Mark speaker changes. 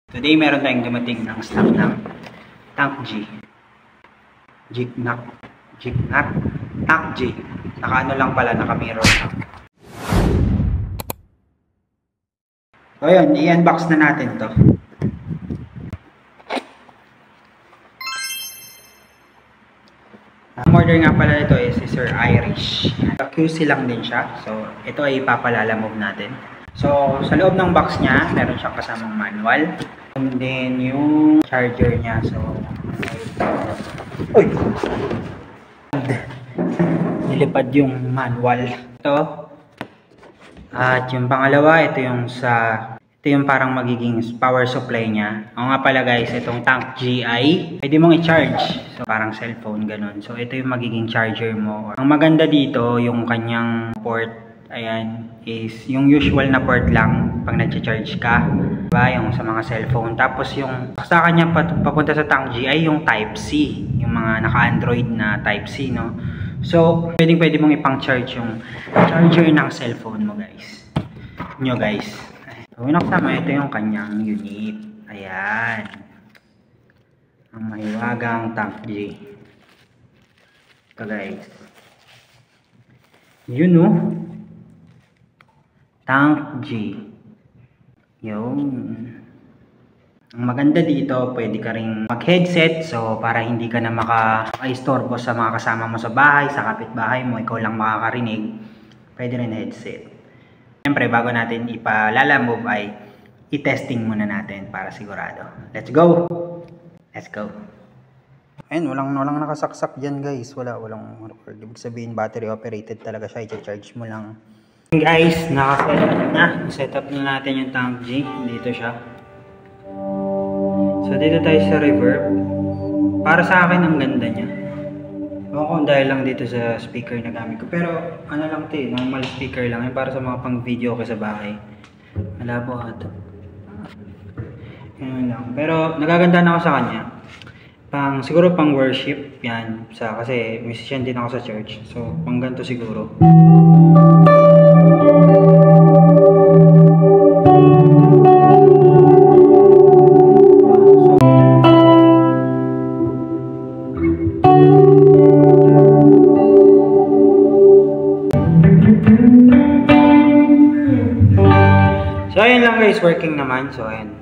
Speaker 1: Today meron tayong dumating ng stock ng Tank G. Tank G. Naka-ano lang pala, naka-mirror lang. So yun, i-unbox na natin to. Ang order nga pala ito is si Sir Irish. QC lang din siya. So ito ay ipapalalamove natin. So sa loob ng box niya, meron siyang kasamang manual. And then yung charger niya. So uy! Nilipad yung manual. Ito. At yung pangalawa, ito yung parang magiging power supply niya. Ako nga pala guys, itong Tank GI, pwede mong i-charge. So parang cellphone ganun. So ito yung magiging charger mo. Ang maganda dito, yung kanyang port, ayan, is yung usual na port lang pag nag-charge ka. Diba? Yung sa mga cellphone. Tapos yung sa kanya papunta sa Tank GI, yung Type-C. Yung mga naka-Android na Type-C, no? So, pwede mong ipang-charge yung charger ng cellphone mo, guys. So, kasama, ito yung kanyang unit. Ayan. Ang mahiwagang Tank G. Ito, guys. Yun, no? Tank G. Yun. Ang maganda dito, pwede ka ring mag-headset. So, para hindi ka na maka-istorbo sa mga kasama mo sa bahay, sa kapitbahay mo, ikaw lang makakarinig. Pwede rin headset. Siyempre, bago natin ipalalamove ay i-testing muna natin para sigurado. Let's go! Let's go! Ayun, walang nakasaksak dyan guys. Walang record. Ibig sabihin, battery operated talaga siya. I-charge mo lang. Guys, naka-setup na natin yung Tank G. Dito siya. So, dito tayo sa reverb. Para sa akin, ang ganda niya. Ako dahil lang dito sa speaker na gamit ko. Pero, ano lang ito eh, normal speaker lang. Yung para sa mga pang-video ko sa bahay. Malabo ito. Yan lang. Pero, nagaganda na ako sa kanya. Siguro pang worship. Yan. Kasi, musician din ako sa church. So, pang ganito siguro. So, ayun lang guys, working naman. So, ayun.